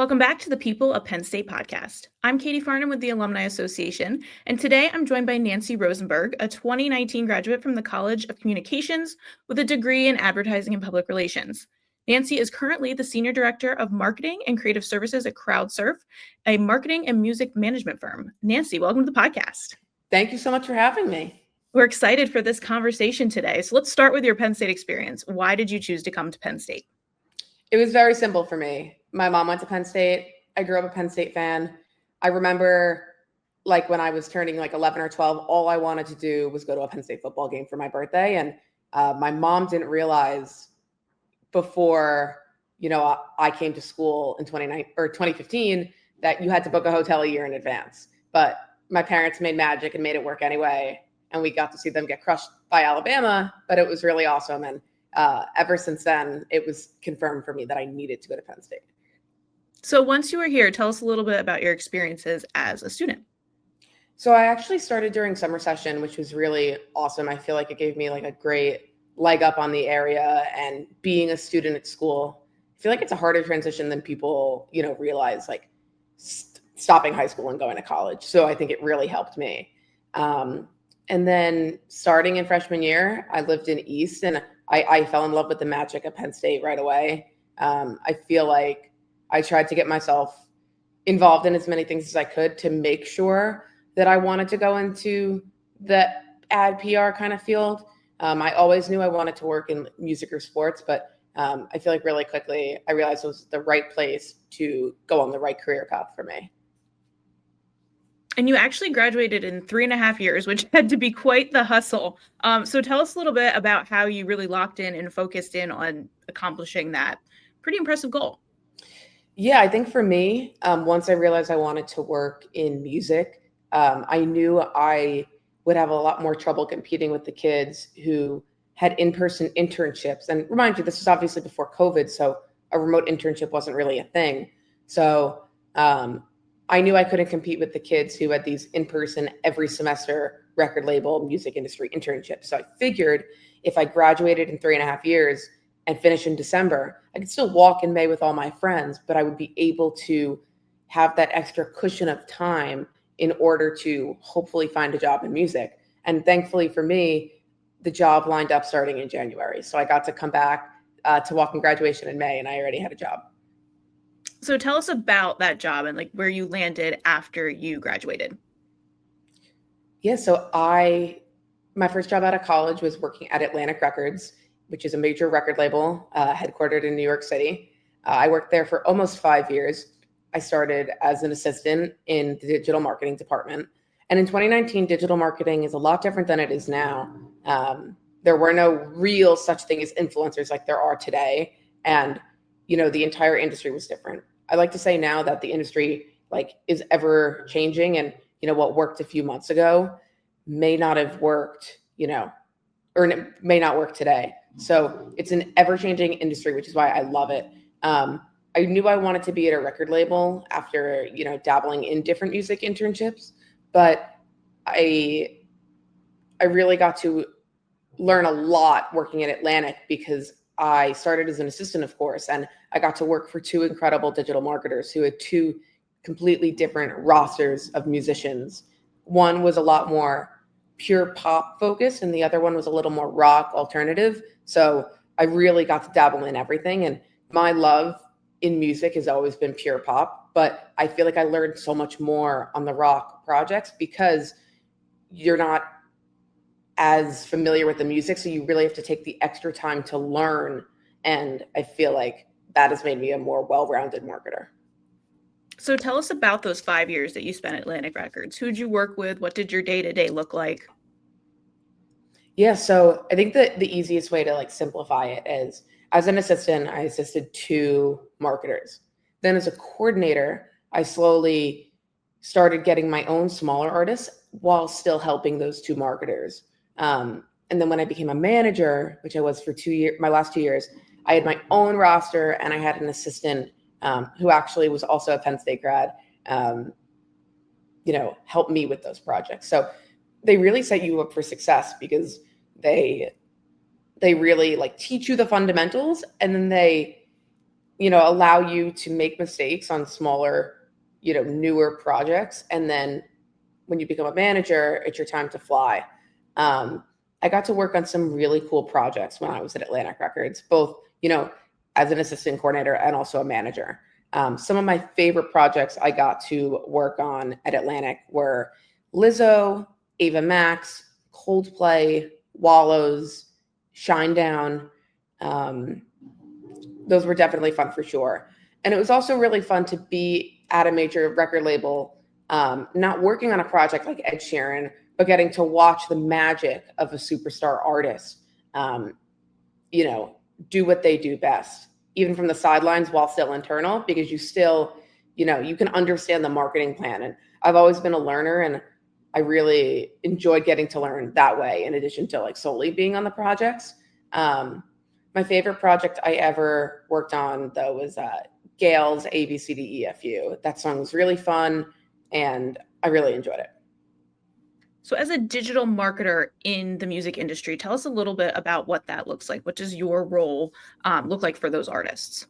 Welcome back to the People of Penn State podcast. I'm Katie Farnham with the Alumni Association, and today I'm joined by Nancy Rosenberg, a 2019 graduate from the College of Communications with a degree in advertising and public relations. Nancy is currently the Senior Director of Marketing and Creative Services at CrowdSurf, a marketing and music management firm. Nancy, welcome to the podcast. Thank you so much for having me. We're excited for this conversation today. So let's start with your Penn State experience. Why did you choose to come to Penn State? It was very simple for me. My mom went to Penn State. I grew up a Penn State fan. I remember when I was turning 11 or 12, all I wanted to do was go to a Penn State football game for my birthday. And my mom didn't realize before, I came to school in 2015 that you had to book a hotel a year in advance. But my parents made magic and made it work anyway. And we got to see them get crushed by Alabama, but it was really awesome. And ever since then, it was confirmed for me that I needed to go to Penn State. So once you were here, tell us a little bit about your experiences as a student. So I actually started during summer session, which was really awesome. I feel like it gave me a great leg up on the area, and being a student at school, I feel like it's a harder transition than people, realize, stopping high school and going to college. So I think it really helped me. And then starting in freshman year, I lived in East, and I fell in love with the magic of Penn State right away. I feel like I tried to get myself involved in as many things as I could to make sure that I wanted to go into the ad PR kind of field. I always knew I wanted to work in music or sports, but I feel like really quickly I realized it was the right place to go on the right career path for me. And you actually graduated in 3.5 years, which had to be quite the hustle. So tell us a little bit about how you really locked in and focused in on accomplishing that pretty impressive goal. Yeah, I think for me, once I realized I wanted to work in music, I knew I would have a lot more trouble competing with the kids who had in-person internships. And remind you, this was obviously before COVID, so a remote internship wasn't really a thing. So I knew I couldn't compete with the kids who had these in-person every semester record label music industry internships. So I figured if I graduated in 3.5 years and finished in December, I could still walk in May with all my friends, but I would be able to have that extra cushion of time in order to hopefully find a job in music. And thankfully for me, the job lined up starting in January. So I got to come back to walk in graduation in May, and I already had a job. So tell us about that job and where you landed after you graduated. Yeah, so my first job out of college was working at Atlantic Records, which is a major record label headquartered in New York City. I worked there for almost 5 years. I started as an assistant in the digital marketing department. And in 2019, digital marketing is a lot different than it is now. There were no real such thing as influencers like there are today. And, the entire industry was different. I like to say now that the industry is ever changing, and, what worked a few months ago may not have worked, or it may not work today. So it's an ever-changing industry, which is why I love it. I knew I wanted to be at a record label after, dabbling in different music internships, but I really got to learn a lot working at Atlantic because I started as an assistant, of course, and I got to work for two incredible digital marketers who had two completely different rosters of musicians. One was a lot more pure pop focused, and the other one was a little more rock alternative. So I really got to dabble in everything. And my love in music has always been pure pop, but I feel like I learned so much more on the rock projects because you're not as familiar with the music. So you really have to take the extra time to learn. And I feel like that has made me a more well-rounded marketer. So tell us about those 5 years that you spent at Atlantic Records. Who did you work with? What did your day-to-day look like? Yeah, so I think that the easiest way to simplify it is, as an assistant, I assisted two marketers. Then as a coordinator, I slowly started getting my own smaller artists while still helping those two marketers. And then when I became a manager, which I was for my last 2 years, I had my own roster, and I had an assistant who actually was also a Penn State grad, help me with those projects. So they really set you up for success because they really teach you the fundamentals, and then they allow you to make mistakes on smaller, newer projects. And then when you become a manager, it's your time to fly. I got to work on some really cool projects when I was at Atlantic Records, both, as an assistant coordinator and also a manager. Some of my favorite projects I got to work on at Atlantic were Lizzo, Ava Max, Coldplay, Wallows, Shinedown. Those were definitely fun for sure. And it was also really fun to be at a major record label, not working on a project like Ed Sheeran, but getting to watch the magic of a superstar artist, do what they do best, even from the sidelines while still internal, because you still, you can understand the marketing plan. And I've always been a learner, and I really enjoyed getting to learn that way, in addition to like solely being on the projects. My favorite project I ever worked on, though, was Gail's ABCDEFU. That song was really fun, and I really enjoyed it. So as a digital marketer in the music industry, tell us a little bit about what that looks like. What does your role look like for those artists?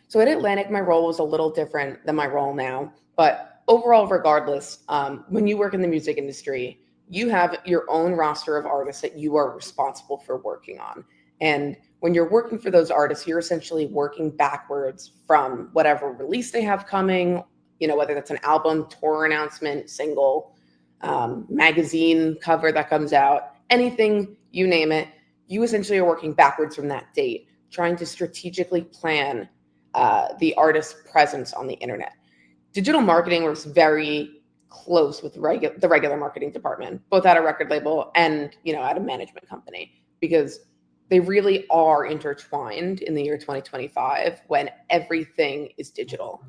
So at Atlantic, my role was a little different than my role now. But overall, regardless, when you work in the music industry, you have your own roster of artists that you are responsible for working on. And when you're working for those artists, you're essentially working backwards from whatever release they have coming, whether that's an album, tour announcement, single, magazine cover that comes out, anything, you name it, you essentially are working backwards from that date, trying to strategically plan the artist's presence on the internet. Digital marketing works very close with the regular marketing department, both at a record label and, at a management company, because they really are intertwined in the year 2025 when everything is digital.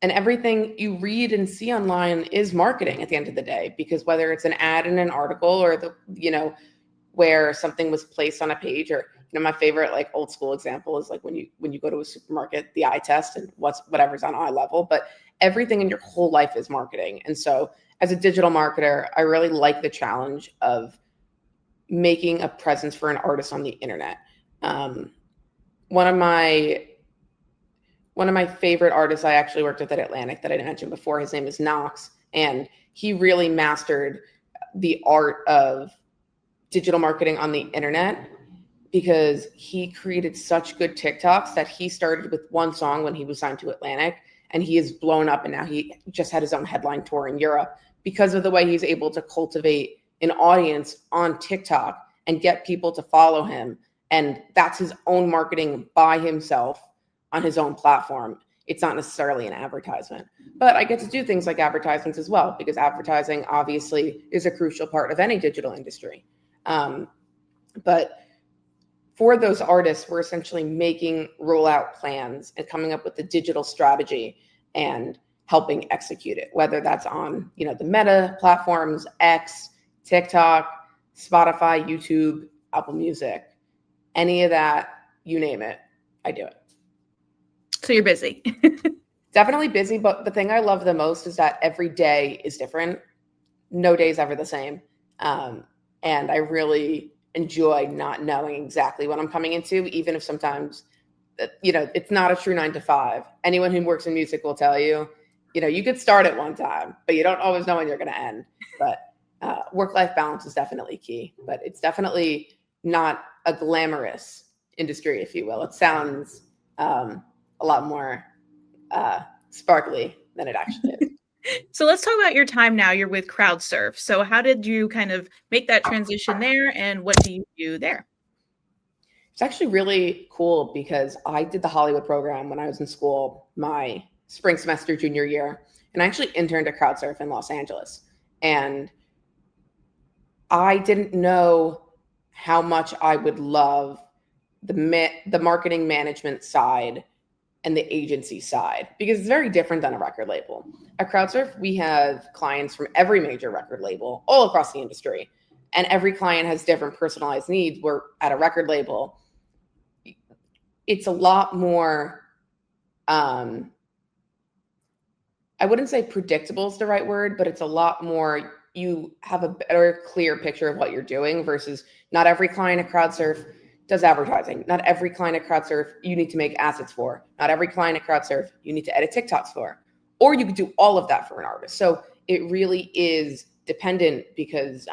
And everything you read and see online is marketing at the end of the day, because whether it's an ad in an article or where something was placed on a page, or, my favorite like old school example is like when you go to a supermarket, the eye test and whatever's on eye level, but everything in your whole life is marketing. And so as a digital marketer, I really like the challenge of making a presence for an artist on the internet. One of my favorite artists I actually worked with at Atlantic that I mentioned before, his name is Knox, and he really mastered the art of digital marketing on the internet, because he created such good TikToks that he started with one song when he was signed to Atlantic, and he is blown up, and now he just had his own headline tour in Europe because of the way he's able to cultivate an audience on TikTok and get people to follow him. And that's his own marketing by himself on his own platform. It's not necessarily an advertisement, but I get to do things like advertisements as well, because advertising obviously is a crucial part of any digital industry. But for those artists, we're essentially making rollout plans and coming up with the digital strategy and helping execute it, whether that's on, the Meta platforms, X, TikTok, Spotify, YouTube, Apple Music, any of that, you name it, I do it. So you're busy. Definitely busy, but the thing I love the most is that every day is different. No day is ever the same. And I really enjoy not knowing exactly what I'm coming into, even if sometimes, it's not a true 9 to 5. Anyone who works in music will tell you, you could start at one time, but you don't always know when you're going to end. But work-life balance is definitely key, but it's definitely not a glamorous industry, if you will. It sounds a lot more sparkly than it actually is. So let's talk about your time now. You're with CrowdSurf. So how did you kind of make that transition there, and what do you do there? It's actually really cool because I did the Hollywood program when I was in school, my spring semester junior year, and I actually interned at CrowdSurf in Los Angeles. And I didn't know how much I would love the marketing management side and the agency side, because it's very different than a record label. At CrowdSurf, we have clients from every major record label all across the industry, and every client has different personalized needs. Where at a record label, it's a lot more, I wouldn't say predictable is the right word, but it's a lot more, you have a better, clear picture of what you're doing, versus not every client at CrowdSurf does advertising. Not every client at CrowdSurf you need to make assets for. Not every client at CrowdSurf you need to edit TikToks for. Or you could do all of that for an artist. So it really is dependent because,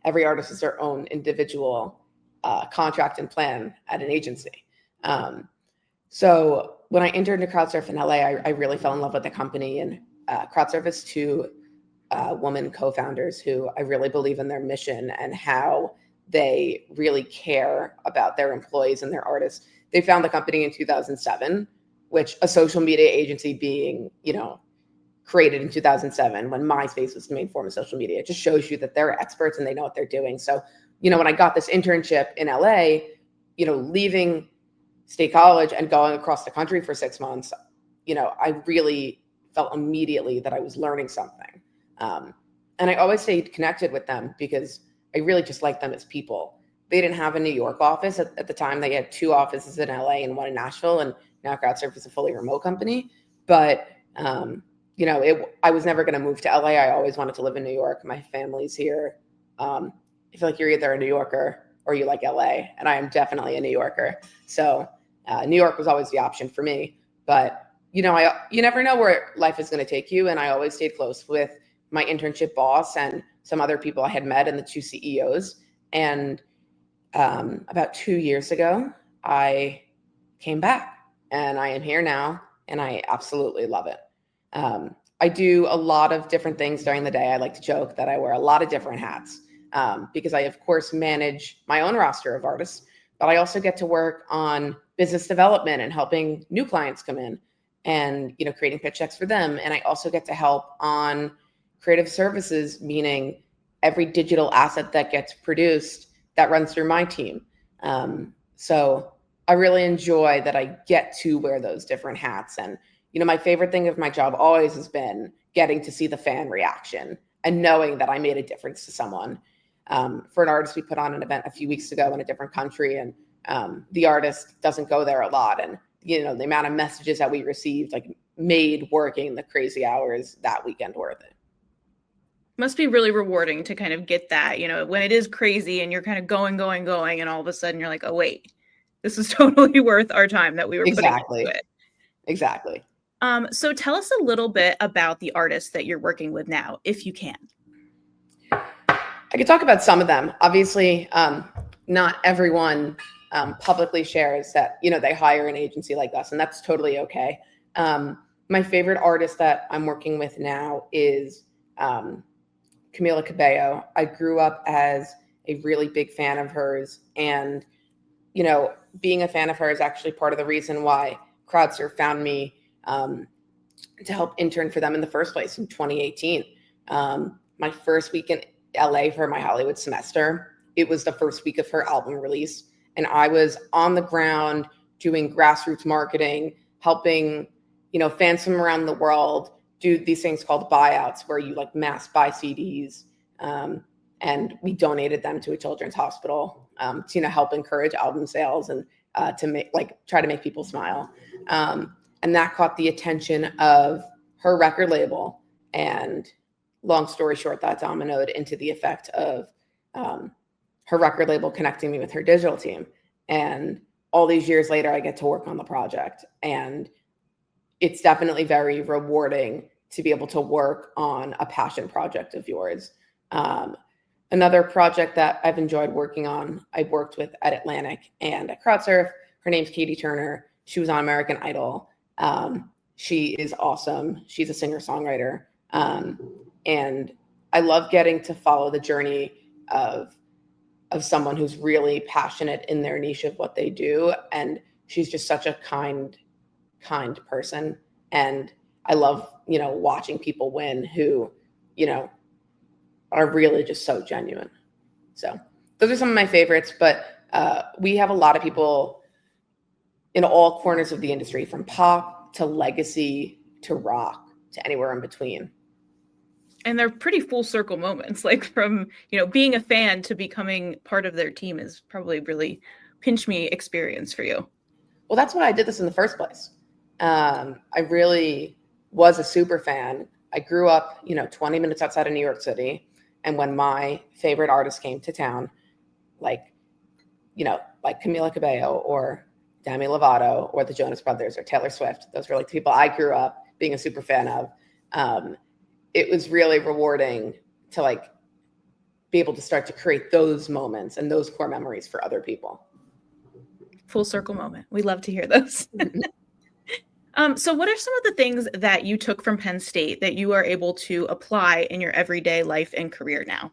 every artist is their own individual contract and plan at an agency. So when I entered into CrowdSurf in LA, I really fell in love with the company. And CrowdSurf is two woman co-founders who I really believe in their mission and how they really care about their employees and their artists. They found the company in 2007, which a social media agency being, created in 2007 when MySpace was the main form of social media. It just shows you that they're experts and they know what they're doing. So, when I got this internship in LA, leaving State College and going across the country for 6 months, I really felt immediately that I was learning something. And I always stayed connected with them because I really just liked them as people. They didn't have a New York office at the time. They had 2 offices in LA and 1 in Nashville. And now CrowdSurf is a fully remote company. But, I was never going to move to LA. I always wanted to live in New York. My family's here. I feel like you're either a New Yorker or you like LA. And I am definitely a New Yorker. So New York was always the option for me. But, you never know where life is going to take you. And I always stayed close with my internship boss and some other people I had met and the 2 CEOs. And about 2 years ago, I came back and I am here now and I absolutely love it. I do a lot of different things during the day. I like to joke that I wear a lot of different hats because I, of course, manage my own roster of artists, but I also get to work on business development and helping new clients come in and, creating pitch decks for them. And I also get to help on creative services, meaning every digital asset that gets produced that runs through my team. So I really enjoy that I get to wear those different hats. And, my favorite thing of my job always has been getting to see the fan reaction and knowing that I made a difference to someone. For an artist, we put on an event a few weeks ago in a different country, and the artist doesn't go there a lot. And, the amount of messages that we received, made working the crazy hours that weekend worth it. Must be really rewarding to kind of get that, when it is crazy and you're kind of going, and all of a sudden you're like, oh, wait, this is totally worth our time that we were putting into it. Exactly. So tell us a little bit about the artists that you're working with now, if you can. I could talk about some of them. Obviously, not everyone publicly shares that, they hire an agency like us, and that's totally okay. My favorite artist that I'm working with now is Camila Cabello. I grew up as a really big fan of hers, and being a fan of her is actually part of the reason why CrowdSurf found me to help intern for them in the first place in 2018. My first week in LA for my Hollywood semester, it was the first week of her album release, and I was on the ground doing grassroots marketing, helping fans from around the world do these things called buyouts, where you mass buy CDs, and we donated them to a children's hospital to help encourage album sales and to make try to make people smile. And that caught the attention of her record label. And long story short, that dominoed into the effect of her record label connecting me with her digital team. And all these years later, I get to work on the project. And it's definitely very rewarding to be able to work on a passion project of yours. Another project that I've enjoyed working on, I worked with at Atlantic and at CrowdSurf. Her name's Katie Turner. She was on American Idol. She is awesome. She's a singer-songwriter. And I love getting to follow the journey of someone who's really passionate in their niche of what they do. And she's just such a kind person. And I love, watching people win who, are really just so genuine. So those are some of my favorites, but we have a lot of people in all corners of the industry, from pop to legacy to rock to anywhere in between. And they're pretty full circle moments, from, being a fan to becoming part of their team is probably really pinch me experience for you. Well, that's why I did this in the first place. I really was a super fan. I grew up, 20 minutes outside of New York City. And when my favorite artist came to town, like Camila Cabello or Demi Lovato or the Jonas Brothers or Taylor Swift. Those were like the people I grew up being a super fan of. It was really rewarding to like be able to start to create those moments and those core memories for other people. Full circle moment. We love to hear those. So what are some of the things that you took from Penn State that you are able to apply in your everyday life and career now?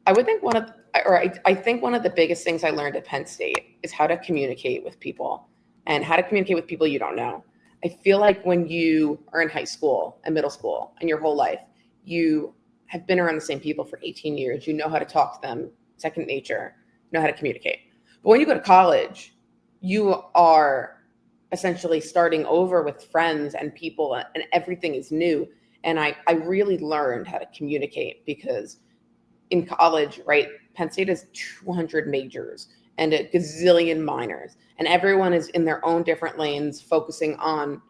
I think one of the biggest things I learned at Penn State is how to communicate with people and how to communicate with people you don't know. I feel like when you are in high school and middle school and your whole life, you have been around the same people for 18 years. You know how to talk to them, second nature, know how to communicate. But when you go to college, you are essentially starting over with friends and people, and everything is new. And I really learned how to communicate because in college, right, Penn State has 200 majors and a gazillion minors, and everyone is in their own different lanes focusing on,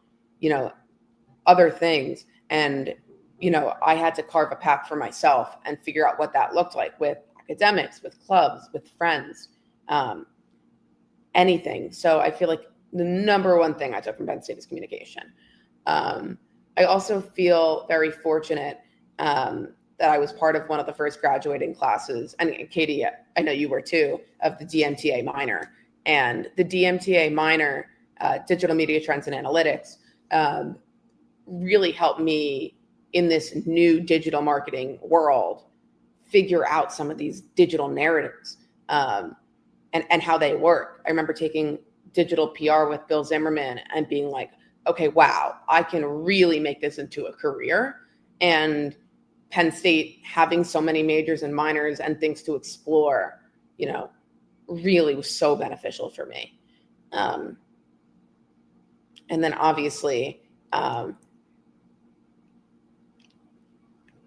other things. And, I had to carve a path for myself and figure out what that looked like with academics, with clubs, with friends, anything. So I feel like the number one thing I took from Penn State is communication. I also feel very fortunate that I was part of one of the first graduating classes, and Katie, I know you were too, of the DMTA minor. And the DMTA minor, Digital Media Trends and Analytics, really helped me in this new digital marketing world figure out some of these digital narratives and how they work. I remember taking digital PR with Bill Zimmerman and being like, okay, wow, I can really make this into a career. And Penn State having so many majors and minors and things to explore, really was so beneficial for me. And then obviously,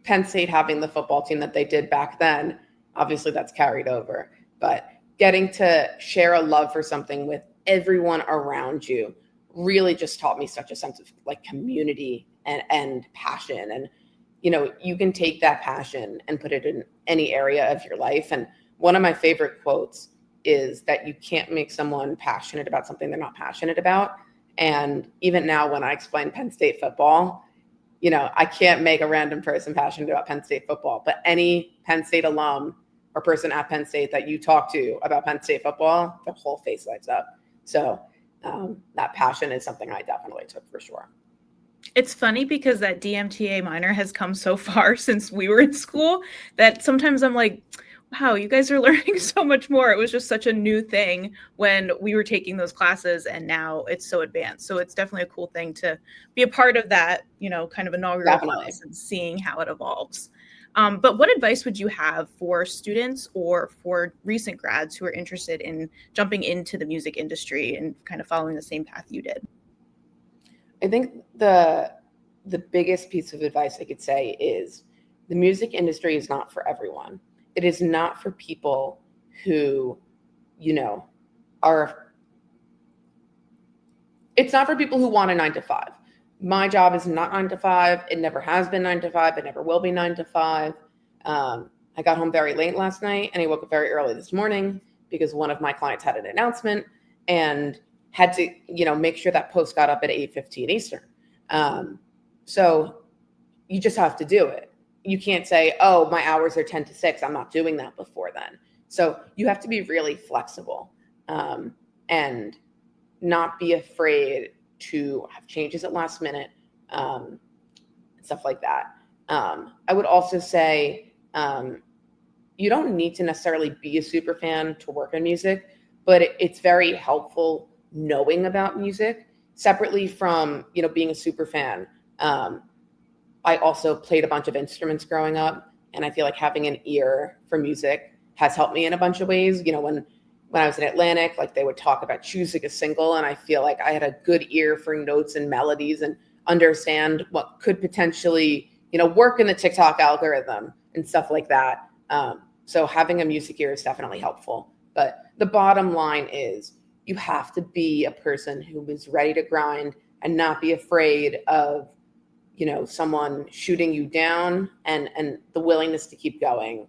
Penn State having the football team that they did back then, obviously that's carried over. But getting to share a love for something with everyone around you really just taught me such a sense of like community and passion. And you can take that passion and put it in any area of your life. And one of my favorite quotes is that you can't make someone passionate about something they're not passionate about. And even now when I explain Penn State football, I can't make a random person passionate about Penn State football, but any Penn State alum or person at Penn State that you talk to about Penn State football, their whole face lights up. So that passion is something I definitely took for sure. It's funny because that DMTA minor has come so far since we were in school that sometimes I'm like, wow, you guys are learning so much more. It was just such a new thing when we were taking those classes, and now it's so advanced. So it's definitely a cool thing to be a part of that, kind of inaugural class and seeing how it evolves. But what advice would you have for students or for recent grads who are interested in jumping into the music industry and kind of following the same path you did? I think the biggest piece of advice I could say is the music industry is not for everyone. It is not for people who, it's not for people who want a 9-to-5. My job is not 9 to 5. It never has been 9 to 5. It never will be 9 to 5. I got home very late last night and I woke up very early this morning because one of my clients had an announcement and had to, make sure that post got up at 8:15 Eastern. So you just have to do it. You can't say, oh, my hours are 10 to 6. I'm not doing that before then. So you have to be really flexible and not be afraid to have changes at last minute, stuff like that. I would also say you don't need to necessarily be a super fan to work in music, but it's very helpful knowing about music separately from, being a super fan. I also played a bunch of instruments growing up, and I feel like having an ear for music has helped me in a bunch of ways. When I was in Atlantic, like they would talk about choosing a single, and I feel like I had a good ear for notes and melodies and understand what could potentially, work in the TikTok algorithm and stuff like that. So having a music ear is definitely helpful. But the bottom line is you have to be a person who is ready to grind and not be afraid of, someone shooting you down and the willingness to keep going.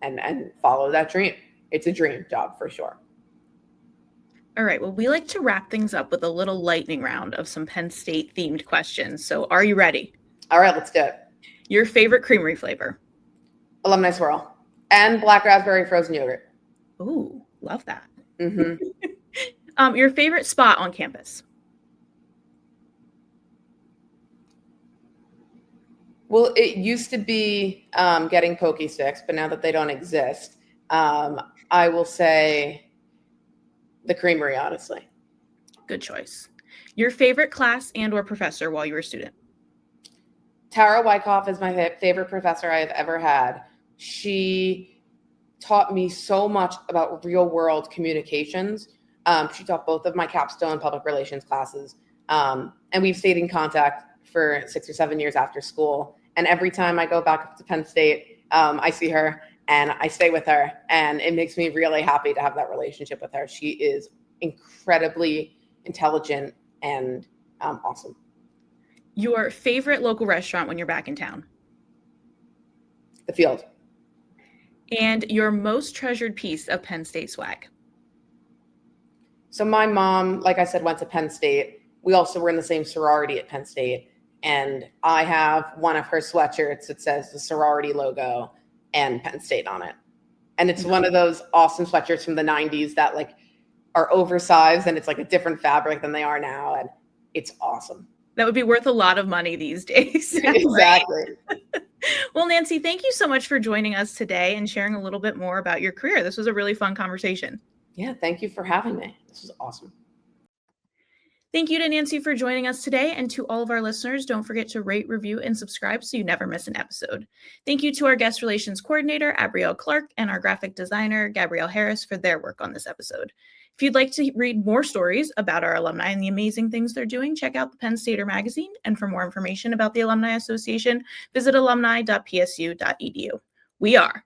and follow that dream. It's a dream job for sure. All right. Well, we like to wrap things up with a little lightning round of some Penn State themed questions. So are you ready? All right, let's do it. Your favorite creamery flavor? Alumni swirl and black raspberry frozen yogurt. Ooh, love that. Mm-hmm. Your favorite spot on campus? Well, it used to be getting Pokey Sticks, but now that they don't exist, I will say the creamery, honestly. Good choice. Your favorite class and or professor while you were a student? Tara Wyckoff is my favorite professor I have ever had. She taught me so much about real world communications. She taught both of my capstone public relations classes. And we've stayed in contact for 6 or 7 years after school. And every time I go back up to Penn State, I see her and I stay with her. And it makes me really happy to have that relationship with her. She is incredibly intelligent and awesome. Your favorite local restaurant when you're back in town? The Field. And your most treasured piece of Penn State swag? So my mom, like I said, went to Penn State. We also were in the same sorority at Penn State. And I have one of her sweatshirts that says the sorority logo and Penn State on it. And it's one of those awesome sweatshirts from the 90s that like are oversized and it's like a different fabric than they are now. And it's awesome. That would be worth a lot of money these days. Exactly. Well, Nancy, thank you so much for joining us today and sharing a little bit more about your career. This was a really fun conversation. Yeah, thank you for having me. This was awesome. Thank you to Nancy for joining us today, and to all of our listeners, don't forget to rate, review, and subscribe so you never miss an episode. Thank you to our guest relations coordinator, Abrielle Clark, and our graphic designer, Gabrielle Harris, for their work on this episode. If you'd like to read more stories about our alumni and the amazing things they're doing, check out the Penn Stater magazine. And for more information about the Alumni Association, visit alumni.psu.edu. We are